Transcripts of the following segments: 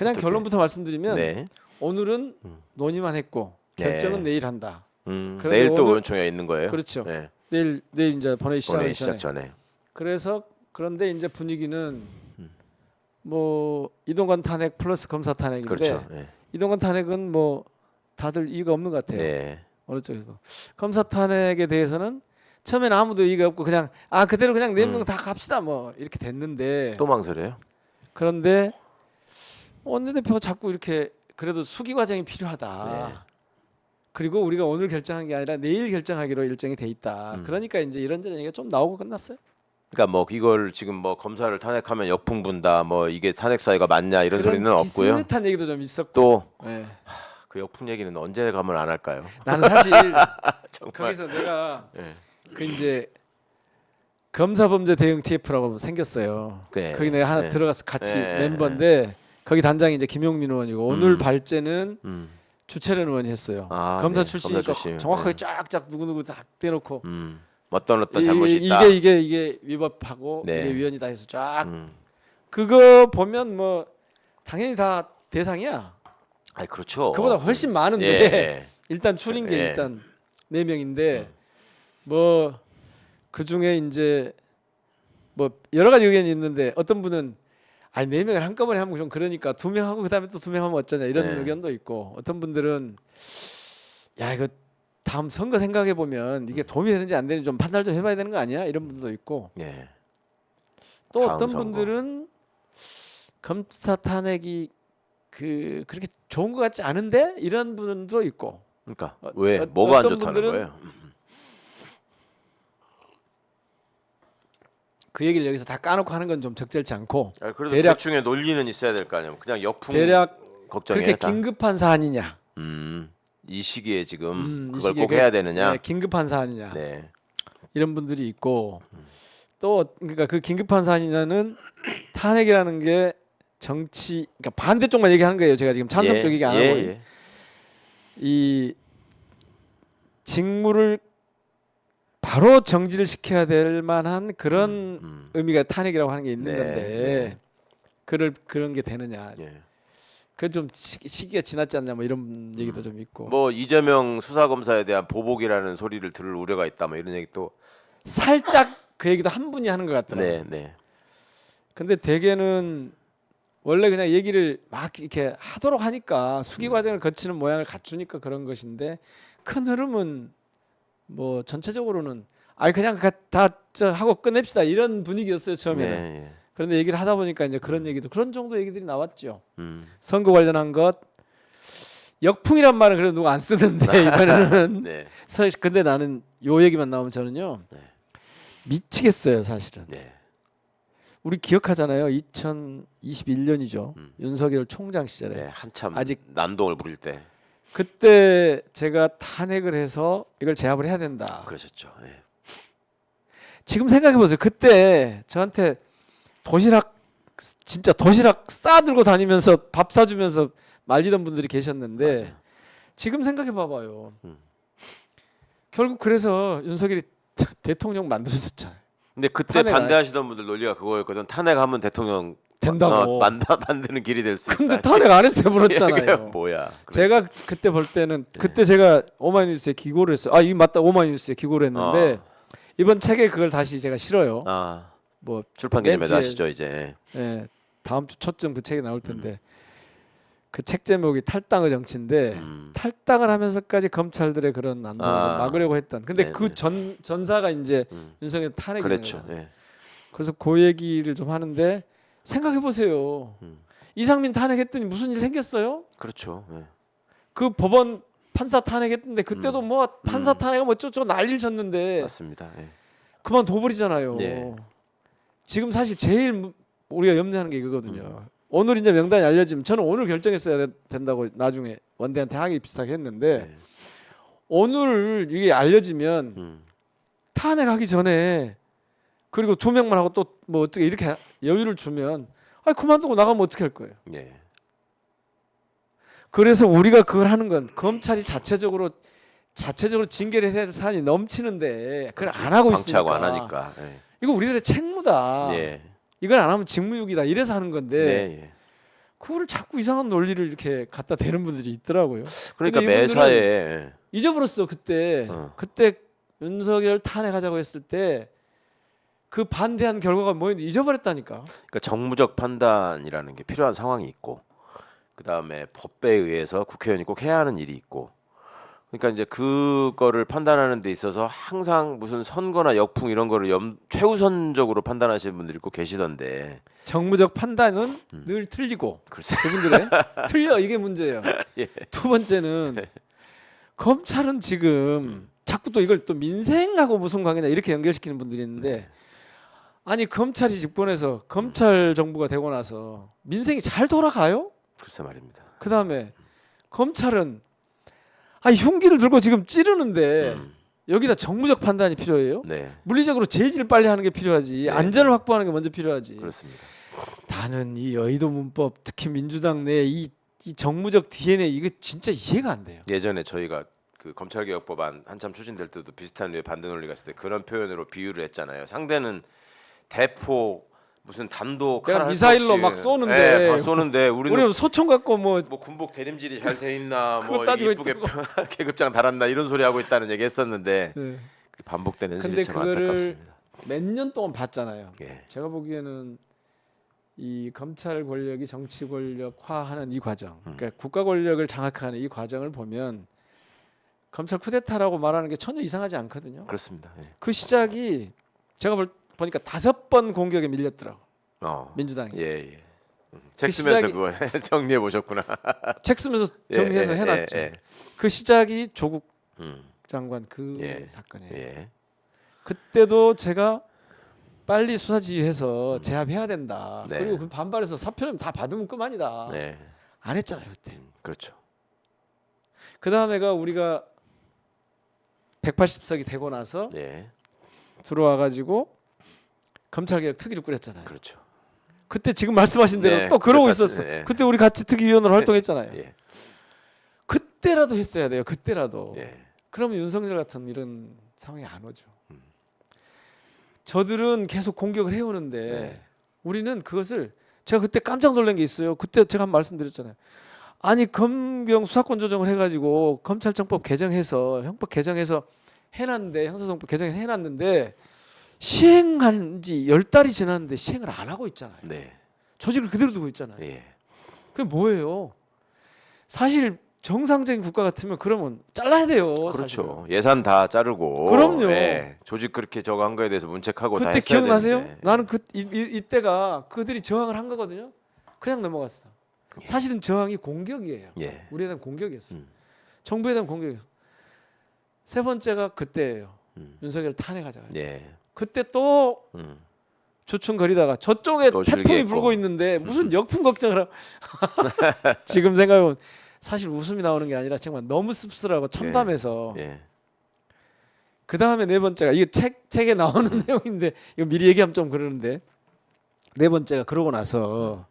그냥 어떻게? 결론부터 말씀드리면 네. 오늘은 논의만 했고 결정은 네. 내일 한다. 그런데 내일 또 오늘- 의원총회가 있는 거예요? 그렇죠. 네. 내일 이제 본회의 본회의 시작하기 시작 전에. 전에. 그래서 그런데 이제 분위기는 뭐 이동관 탄핵 플러스 검사 탄핵인데 그렇죠. 네. 이동관 탄핵은 뭐 다들 이의가 없는 것 같아요. 네. 어느 쪽에서. 검사 탄핵에 대해서는 처음에는 아무도 이의가 없고 그냥 그대로 그냥 4명 다 갑시다 뭐 이렇게 됐는데 또 망설여요? 그런데 원내대표가 자꾸 이렇게 그래도 수기 과정이 필요하다. 네. 그리고 우리가 오늘 결정한 게 아니라 내일 결정하기로 일정이 돼 있다. 그러니까 이제 이런저런 얘기가 좀 나오고 끝났어요. 그러니까 뭐 이걸 지금 뭐 검사를 탄핵하면 역풍 분다, 뭐 이게 탄핵 사유가 맞냐 이런 소리는 없고요. 비슷한 얘기도 좀 있었고. 또 네. 그 역풍 얘기는 언제 가면 안 할까요? 나는 사실 정말. 거기서 내가 네. 그 이제 검사범죄 대응 TF라고 생겼어요. 네. 거기 내가 하나 네. 들어가서 같이 네. 멤버인데 거기 단장이 이제 김용민 의원이고 오늘 발제는 음. 주철현 의원이 했어요. 아, 검사 네. 출신이니까 검사 출신. 정확하게 네. 쫙쫙 누구누구 다 떼놓고 어떤 잘못이 있다. 이게 위법하고 네. 이게 위헌이다 해서 쫙 음. 그거 보면 뭐 당연히 다 대상이야. 아, 그렇죠. 그보다 훨씬 많은데 예. 일단 추린 게 예. 일단 4명인데 뭐 그 중에 이제 뭐 여러 가지 의견이 있는데 어떤 분은 4명을 한꺼번에 하면 좀 그러니까 2명 하고 그다음에 또 2명 하면 어쩌냐 이런 네. 의견도 있고 어떤 분들은 야 이거 다음 선거 생각해 보면 이게 도움이 되는지 안 되는지 좀 판단 좀 해봐야 되는 거 아니야 이런 분도 있고 예. 또 다음 어떤 선거. 분들은 검사 탄핵이 그렇게 좋은 것 같지 않은데 이런 분도 있고 그러니까 왜 뭐가 안 어떤 좋다는 분들은 거예요? 그 얘기를 여기서 다 까놓고 하는 건 좀 적절치 않고 아, 그래도 대략- 대충의 논리는 있어야 될 거 아니에요. 그냥 역풍 대략 걱정이에요. 그렇게 다. 긴급한 사안이냐 이 시기에 지금 이 그걸 시기에 꼭 해야 되느냐? 네, 긴급한 사안이냐 네. 이런 분들이 있고 또 그러니까 그 긴급한 사안이라는 탄핵이라는 게 정치 그러니까 반대쪽만 얘기하는 거예요. 제가 지금 찬성 쪽 얘기 안 하고 이 직무를 바로 정지를 시켜야 될 만한 그런 의미가 탄핵이라고 하는 게 있는 네, 건데 네. 그런 게 되느냐? 예. 그 좀 시기가 지났지 않냐 뭐 이런 얘기도 좀 있고 뭐 이재명 수사검사에 대한 보복이라는 소리를 들을 우려가 있다 뭐 이런 얘기 또 살짝 그 얘기도 한 분이 하는 것 같더라고요. 네, 네. 근데 대개는 원래 그냥 얘기를 막 이렇게 하도록 하니까 수기 과정을 거치는 모양을 갖추니까 그런 것인데 큰 흐름은 뭐 전체적으로는 그냥 다 하고 끝냅시다 이런 분위기였어요 처음에는. 네, 예. 그런데 얘기를 하다 보니까 이제 그런 얘기도 그런 정도 얘기들이 나왔죠. 음. 선거 관련한 것 역풍이란 말은 그래도 누가 안 쓰는데 이번에는 네. 근데 나는 요 얘기만 나오면 저는요 네. 미치겠어요 사실은. 네. 우리 기억하잖아요. 2021년이죠. 윤석열 총장 시절에 네. 한참 아직 난동을 부릴 때 그때 제가 탄핵을 해서 이걸 제압을 해야 된다. 그러셨죠. 네. 지금 생각해 보세요. 그때 저한테 진짜 도시락 싸들고 다니면서 밥 사주면서 말리던 분들이 계셨는데 맞아요. 지금 생각해 봐봐요. 결국 그래서 윤석열이 대통령 만들어줬잖아요. 근데 그때 탄핵 안 반대하시던 분들 논리가 그거였거든. 탄핵하면 대통령 된다고. 만드는 길이 될 수 있다. 근데 탄핵 안 했어요. 이게 버렸잖아요. 뭐야? 제가 그때 볼 때는 그때 제가 오마이뉴스에 기고를 했어요. 이게 맞다. 오마이뉴스에 기고를 했는데 이번 책에 그걸 다시 제가 실어요. 뭐 출판 기념회 멘트에- 하시죠 이제. 예, 다음 주 초쯤 그 책이 나올 텐데 그 책 제목이 탈당의 정치인데 탈당을 하면서까지 검찰들의 그런 난동을 좀 막으려고 했던. 근데 네네. 그 전사가 이제 윤석열 탄핵이에요. 그렇죠. 예. 그래서 그 얘기를 좀 하는데 생각해 보세요. 이상민 탄핵했더니 무슨 일 생겼어요? 그렇죠. 예. 그 법원 판사 탄핵했는데 그때도 뭐 판사 탄핵은 뭐 어쩌고 난리를 쳤는데 맞습니다. 예. 그만둬버리잖아요. 네. 지금 사실 제일 우리가 염려하는 게 이거거든요. 오늘 이제 명단이 알려지면 저는 오늘 결정했어야 된다고 나중에 원대한테 하기 비슷하게 했는데 네. 오늘 이게 알려지면 탄핵하기 전에 그리고 2명만 하고 또 뭐 어떻게 이렇게 여유를 주면 그만두고 나가면 어떻게 할 거예요? 예. 그래서 우리가 그걸 하는 건 검찰이 자체적으로 징계를 해야 될 사안이 넘치는데 그걸 안 하고 있으니까 방치하고 안 하니까. 예. 이거 우리들의 책무다. 예. 이걸 안 하면 직무유기다 이래서 하는 건데 네. 예. 그거를 자꾸 이상한 논리를 이렇게 갖다 대는 분들이 있더라고요. 그러니까 근데 이분들은 매사에 잊어버렸어 그때. 어. 그때 윤석열 탄핵하자고 했을 때 그 반대한 결과가 뭐였는지 잊어버렸다니까. 그러니까 정무적 판단이라는 게 필요한 상황이 있고 그다음에 법에 의해서 국회의원이 꼭 해야 하는 일이 있고 그러니까 이제 그거를 판단하는 데 있어서 항상 무슨 선거나 역풍 이런 거를 최우선적으로 판단하시는 분들이 꼭 계시던데 정무적 판단은 늘 틀리고 글쎄 그분들의 틀려 이게 문제예요. 예. 두 번째는 검찰은 지금 자꾸 또 이걸 또 민생하고 무슨 관계냐 이렇게 연결시키는 분들이 있는데 아니 검찰이 집권해서 검찰 정부가 되고 나서 민생이 잘 돌아가요? 글쎄 말입니다. 그 다음에 검찰은 흉기를 들고 지금 찌르는데 여기다 정무적 판단이 필요해요? 네. 물리적으로 제지를 빨리 하는 게 필요하지 네. 안전을 확보하는 게 먼저 필요하지. 그렇습니다. 나는 이 여의도 문법 특히 민주당 내 이 정무적 DNA 이거 진짜 이해가 안 돼요. 예전에 저희가 그 검찰개혁법안 한참 추진될 때도 비슷한 류의 반대 논리가 있을 때 그런 표현으로 비유를 했잖아요. 상대는 대포 무슨 단독 내가 칼 미사일로 할 수 없이, 막 쏘는데 막 쏘는데 우리는 소총 갖고 뭐 군복 대림질이 잘 돼 있나 그거 뭐 따지고 이쁘게 있고. 계급장 달았나 이런 소리 하고 있다는 얘기 했었는데 네. 반복되는 근데 현실이 참 그거를 안타깝습니다. 몇 년 동안 봤잖아요. 예. 제가 보기에는 이 검찰 권력이 정치 권력화하는 이 과정, 그러니까 국가 권력을 장악하는 이 과정을 보면 검찰 쿠데타라고 말하는 게 전혀 이상하지 않거든요. 그렇습니다. 예. 그 시작이 제가 보니까 5번 공격에 밀렸더라고 민주당이. 예. 책 쓰면서 시작이- 그거 정리해 보셨구나. 책 쓰면서 정리해서 해놨죠. 예. 그 시작이 조국 음. 장관 그 예. 사건이에요. 예. 그때도 제가 빨리 수사 지휘해서 제압해야 된다. 네. 그리고 그 반발해서 사표는 다 받으면 그만이다. 네. 안 했잖아요 그때. 그렇죠. 그 다음에가 우리가 180석이 되고 나서 예. 들어와가지고 검찰개혁 특위를 꾸렸잖아요. 그렇죠. 그때 지금 말씀하신 대로 네, 또 그러고 그렇다, 있었어. 예. 그때 우리 같이 특위위원으로 활동했잖아요. 예. 그때라도 했어야 돼요. 그때라도. 예. 그러면 윤석열 같은 이런 상황이 안 오죠. 저들은 계속 공격을 해오는데 네. 우리는 그것을 제가 그때 깜짝 놀란 게 있어요. 그때 제가 말씀드렸잖아요. 아니 검경 수사권 조정을 해가지고 검찰청법 개정해서 형법 개정해서 해놨는데 형사소송법 개정해서 해놨는데 시행한 지 10달이 지났는데 시행을 안 하고 있잖아요. 네. 조직을 그대로 두고 있잖아요. 예. 그게 뭐예요? 사실 정상적인 국가 같으면 그러면 잘라야 돼요. 그렇죠. 예산 다 자르고. 그럼요. 예. 조직 그렇게 저거 한 거에 대해서 문책하고 다 그때 했어야 기억나세요? 되는데. 나는 이때가 그들이 저항을 한 거거든요. 그냥 넘어갔어. 사실은 저항이 공격이에요. 예. 우리에 대한 공격이었어. 음. 정부에 대한 공격이었어. 세 번째가 그때예요. 음. 윤석열 탄핵하자. 예. 그때 또 음. 주춤거리다가 저쪽에 또 태풍이 즐기했고. 불고 있는데 무슨 역풍 걱정을 하고 지금 생각해보면 사실 웃음이 나오는 게 아니라 정말 너무 씁쓸하고 참담해서 예. 그 다음에 네 번째가 이게 책에 나오는 내용인데 이거 미리 얘기하면 좀 그러는데 네 번째가 그러고 나서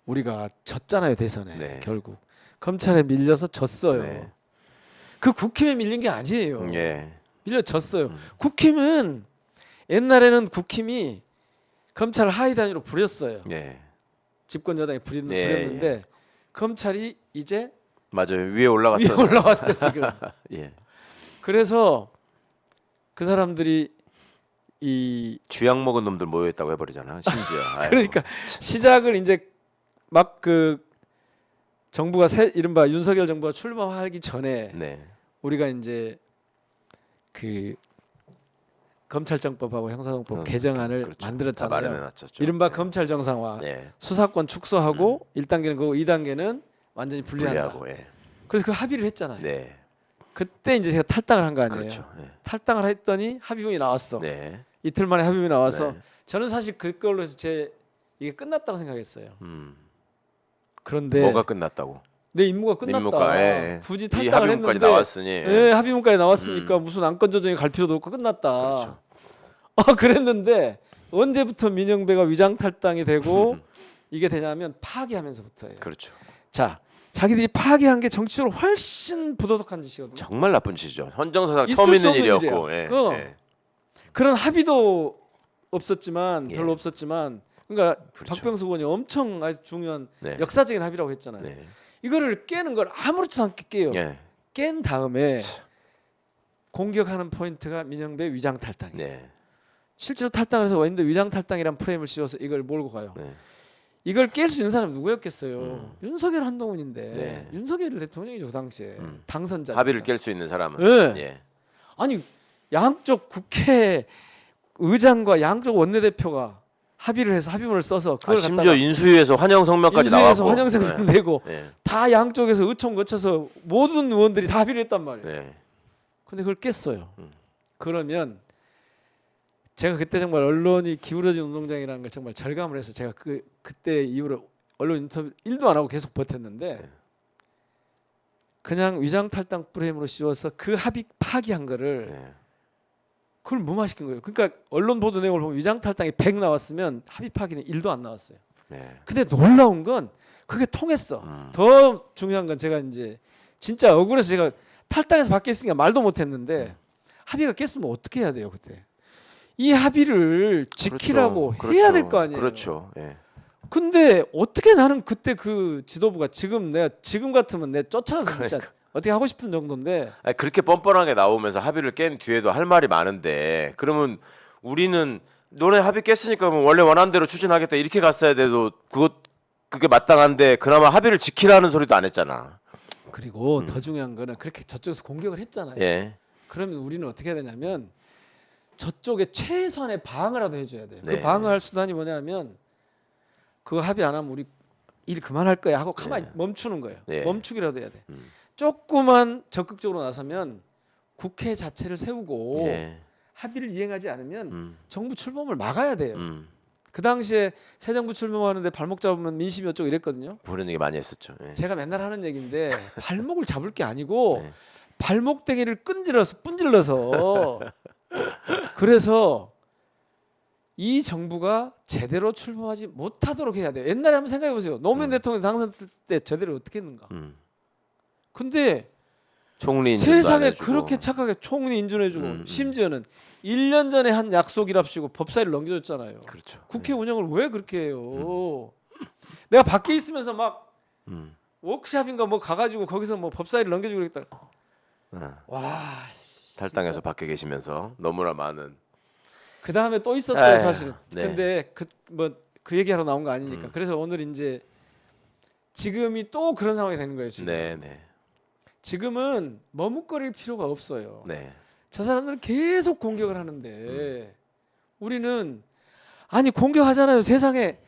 우리가 졌잖아요 대선에. 네. 결국 검찰에 밀려서 졌어요. 네. 그 국힘에 밀린 게 아니에요. 예. 밀려 졌어요. 국힘은 옛날에는 국힘이 검찰을 하위 단위로 부렸어요. 예. 집권 여당이 예, 부렸는데 검찰이 이제 맞아요. 위에 올라갔어요. 위에 올라왔어 지금. 예. 그래서 그 사람들이 이 쥐약 먹은 놈들 모여 있다고 해 버리잖아. 심지어. 아이고. 그러니까 시작을 이제 막 그 정부가 이른바 윤석열 정부가 출범하기 전에 네. 우리가 이제 그 검찰청법하고 형사소송법 개정안을 그렇죠. 다 만들었잖아요. 마련해 놨었죠. 이른바 검찰 정상화, 네. 수사권 축소하고 1단계는 그거 2단계는 완전히 분리한다. 분리하고 예. 그래서 그 합의를 했잖아요. 네. 그때 이제 제가 탈당을 한 거 아니에요. 그렇죠. 예. 탈당을 했더니 합의문이 나왔어. 네. 이틀 만에 합의문이 나와서 네. 저는 사실 그걸로 해서 이게 끝났다고 생각했어요. 음. 그런데 뭐가 끝났다고? 내 임무가 끝났다. 임무가, 예. 굳이 이 탈당을 합의문까지 했는데 나왔으니. 예, 합의문까지 나왔으니까 무슨 안건 조정에 갈 필요도 없고 끝났다. 그렇죠. 그랬는데 언제부터 민영배가 위장 탈당이 되고 이게 되냐면 파기하면서부터예요. 그렇죠. 자, 자기들이 파기한 게 정치적으로 훨씬 부도덕한 짓이거든요. 정말 나쁜 짓이죠. 헌정사상 있을 처음 수 있는 없는 일이었고. 일이야. 예. 어. 예. 그런 합의도 없었지만 예. 별로 없었지만 그러니까 그렇죠. 박병수 의원이 엄청 아주 중요한 네. 역사적인 합의라고 했잖아요. 네. 이거를 깨는 걸 아무렇지도 않게 깨요. 예. 깬 다음에 공격하는 포인트가 민영배 위장 탈당이에요. 네. 실제로 탈당을 해서 와있는데 위장 탈당이란 프레임을 씌워서 이걸 몰고 가요. 네. 이걸 깰 수 있는 사람이 누구였겠어요? 윤석열 한동훈인데 네. 윤석열 대통령이죠 그 당시에 당선자. 합의를 깰 수 있는 사람은 네. 예. 아니 양쪽 국회 의장과 양쪽 원내대표가 합의를 해서 합의문을 써서 그걸 심지어 갖다가 인수위에서 환영 성명까지 인수위에서 나왔고 환영성을 내고 네. 다 양쪽에서 의총 거쳐서 모든 의원들이 다 합의를 했단 말이에요. 네. 근데 그걸 깼어요. 그러면 제가 그때 정말 언론이 기울어진 운동장이라는 걸 정말 절감을 해서 제가 그때 이후로 언론 인터뷰 1도 안 하고 계속 버텼는데 네. 그냥 위장 탈당 프레임으로 씌워서 그 합의 파기한 거를 네. 그걸 무마시킨 거예요. 그러니까 언론 보도 내용을 보면 위장 탈당이 100 나왔으면 합의 파기는 1도 안 나왔어요. 네. 근데 놀라운 건 그게 통했어. 더 중요한 건 제가 이제 진짜 억울해서 제가 탈당해서 밖에 있으니까 말도 못했는데 합의가 깼으면 어떻게 해야 돼요 그때? 이 합의를 지키라고 그렇죠. 해야 될 거 아니에요. 그렇죠. 예. 근데 어떻게 나는 그때 그 지도부가 지금 같으면 내 쫓아가서 진짜 어떻게 하고 싶은 정도인데 아니, 그렇게 뻔뻔하게 나오면서 합의를 깬 뒤에도 할 말이 많은데 그러면 우리는 너네 합의 깼으니까 그럼 원래 원한 대로 추진하겠다 이렇게 갔어야 돼도 그게 마땅한데 그나마 합의를 지키라는 소리도 안 했잖아. 그리고 더 중요한 거는 그렇게 저쪽에서 공격을 했잖아요. 예. 그러면 우리는 어떻게 해야 되냐면 저쪽에 최소한의 방어라도 해줘야 돼요. 네. 그 방어할 수단이 뭐냐면 그거 합의 안 하면 우리 일 그만할 거야 하고 가만히 네. 멈추는 거예요. 네. 멈추기라도 해야 돼. 조금만 적극적으로 나서면 국회 자체를 세우고 예. 합의를 이행하지 않으면 정부 출범을 막아야 돼요. 음. 그 당시에 새 정부 출범하는데 발목 잡으면 민심이 어쩌고 이랬거든요. 그런 얘기 많이 했었죠. 예. 제가 맨날 하는 얘기인데 발목을 잡을 게 아니고 네. 발목대기를 분질러서 그래서 이 정부가 제대로 출범하지 못하도록 해야 돼요. 옛날에 한번 생각해 보세요. 노무현 대통령 당선됐을 때 제대로 어떻게 했는가. 근데 총리 인준도 안 세상에 해주고. 그렇게 착하게 총리 인준해주고 심지어는 1년 전에 한 약속이랍시고 법사위를 넘겨줬잖아요. 그렇죠. 국회 운영을 왜 그렇게 해요? 내가 밖에 있으면서 막 워크샵인가 뭐 가가지고 거기서 뭐 법사위를 넘겨주고 그랬다. 와. 탈당해서 밖에 계시면서 너무나 많은. 그 다음에 또 있었어요 에휴, 사실은. 네. 근데 그 얘기하러 나온 거 아니니까. 그래서 오늘 이제 지금이 또 그런 상황이 되는 거예요. 지금. 네, 네, 지금은 머뭇거릴 필요가 없어요. 네. 저 사람들은 계속 공격을 하는데 우리는 아니 공격하잖아요. 세상에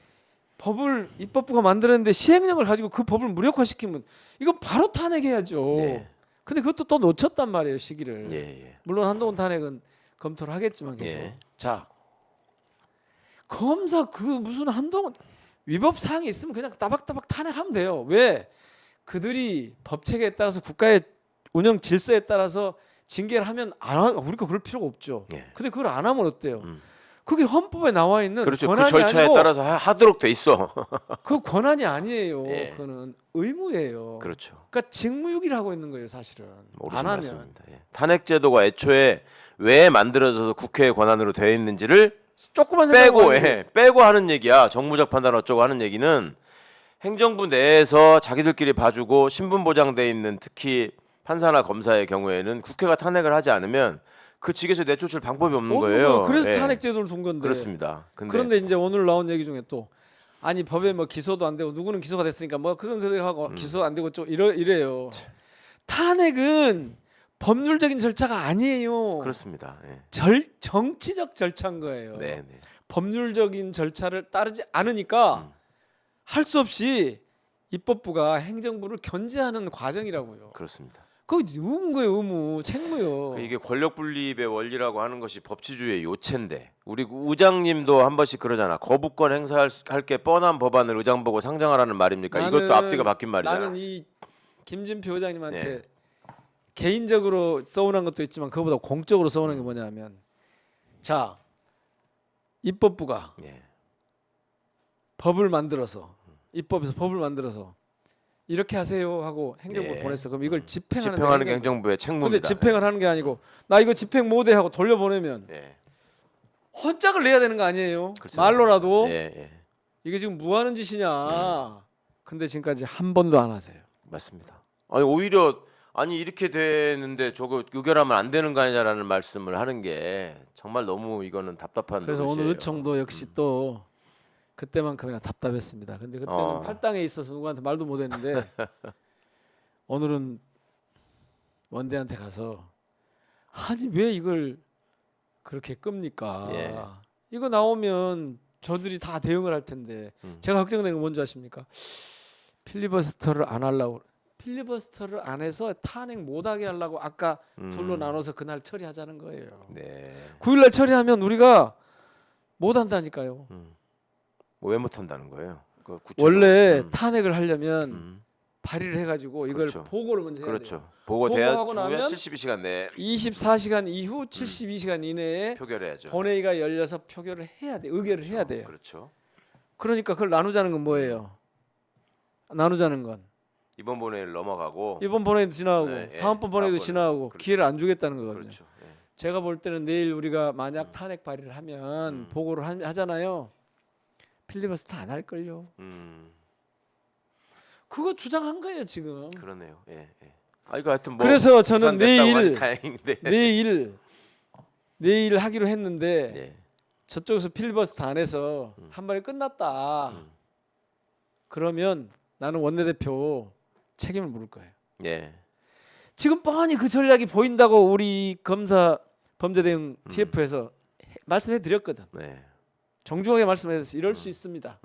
법을 입법부가 만들었는데 시행령을 가지고 그 법을 무력화시키면 이건 바로 탄핵해야죠. 네. 근데 그것도 또 놓쳤단 말이에요 시기를. 예, 예. 물론 한동훈 탄핵은 검토를 하겠지만 계속. 예. 자 검사 그 무슨 한동훈 위법 사항이 있으면 그냥 따박따박 탄핵하면 돼요. 왜? 그들이 법 체계에 따라서 국가의 운영 질서에 따라서 징계를 하면 우리가 그럴 필요가 없죠. 예. 근데 그걸 안 하면 어때요? 그게 헌법에 나와 있는 그렇죠. 그 권한이 절차에 아니고 따라서 하도록 돼 있어. 그 권한이 아니에요. 예. 그거는 의무예요. 그렇죠. 그러니까 직무유기를 하고 있는 거예요, 사실은. 모르신 안 하면 말씀입니다. 예. 탄핵 제도가 애초에 왜 만들어져서 국회의 권한으로 되어 있는지를 조그만 빼고 생각만 빼고 하는 얘기야. 정무적 판단 어쩌고 하는 얘기는 행정부 내에서 자기들끼리 봐주고 신분 보장돼 있는 특히 판사나 검사의 경우에는 국회가 탄핵을 하지 않으면 그 직에서 내쫓을 방법이 없는 거예요. 그래서 예. 탄핵 제도를 둔 건데. 그렇습니다. 그런데 이제 오늘 나온 얘기 중에 또 아니 법에 뭐 기소도 안 되고 누구는 기소가 됐으니까 뭐 그건 그대로 하고 기소 안 되고 좀 이래요. 탄핵은 법률적인 절차가 아니에요. 그렇습니다. 예. 정치적 절차인 거예요. 네, 네. 법률적인 절차를 따르지 않으니까 할 수 없이 입법부가 행정부를 견제하는 과정이라고요. 그렇습니다. 그거 의무인 거예요, 의무, 책무요. 이게 권력 분립의 원리라고 하는 것이 법치주의의 요체인데 우리 의장님도 한 번씩 그러잖아. 거부권 행사할 게 뻔한 법안을 의장 보고 상정하라는 말입니까? 이것도 앞뒤가 바뀐 말이잖아. 나는 이 김진표 의장님한테 예. 개인적으로 서운한 것도 있지만 그거보다 공적으로 서운한 게 뭐냐면 자 입법부가 예. 법을 만들어서 입법에서 법을 만들어서 이렇게 하세요 하고 행정부 예. 보냈어. 그럼 이걸 집행하는 집행하는 게 행정부의 책무입니다. 근데 집행을 하는 게 아니고 나 이거 집행 못해 하고 돌려보내면 예. 헌장을 내야 되는 거 아니에요? 그렇죠. 말로라도 예, 예. 이게 지금 뭐 하는 짓이냐. 근데 지금까지 한 번도 안 하세요. 맞습니다. 아니 오히려 아니 이렇게 되는데 저거 의결하면 안 되는 거 아니냐라는 말씀을 하는 게 정말 너무 이거는 답답한 그래서 노릇이에요. 오늘 의총도 역시 또 그때만큼이나 답답했습니다. 근데 그때는 탈당에 있어서 누구한테 말도 못했는데 오늘은 원대한테 가서 아니 왜 이걸 그렇게 끕니까? 예. 이거 나오면 저들이 다 대응을 할 텐데 제가 걱정되는 건 뭔지 아십니까? 필리버스터를 안 하려고 필리버스터를 안 해서 탄핵 못하게 하려고 아까 둘로 나눠서 그날 처리하자는 거예요. 네. 9일날 처리하면 우리가 못한다니까요. 왜 못한다는 거예요? 그 구체적으로. 원래 탄핵을 하려면 음. 발의를 해가지고 이걸 그렇죠. 보고를 먼저 해야 돼요. 그렇죠. 보고돼야 보고하고 나면 72시간 내에 24시간 이후 72시간 이내에 표결해야죠. 본회의가 열려서 표결을 해야 돼. 의결을 해야 돼요. 그렇죠. 그러니까 그걸 나누자는 건 뭐예요? 나누자는 건 이번 본회의를 넘어가고 이번 본회의도 지나가고 네, 예. 다음번 본회의도 다음번에. 지나가고 그렇죠. 기회를 안 주겠다는 거거든요. 그렇죠. 예. 제가 볼 때는 내일 우리가 만약 탄핵 발의를 하면 보고를 하잖아요. 필리버스터 안 할 걸요. 그거 주장한 거예요 지금. 그러네요. 예. 예. 아 이거 하여튼 뭐 그래서 저는 무산됐다고 하니 내일 다행인데. 내일 하기로 했는데 예. 저쪽에서 필리버스터 안 해서 한 번에 끝났다. 그러면 나는 원내대표 책임을 물을 거예요. 예. 지금 뻔히 그 전략이 보인다고 우리 검사 범죄대응 TF에서 말씀해 드렸거든. 네. 정중하게 말씀해서 이럴 수 있습니다.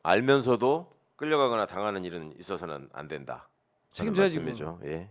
알면서도 끌려가거나 당하는 일은 있어서는 안 된다. 책임져야지, 말씀이죠. 예.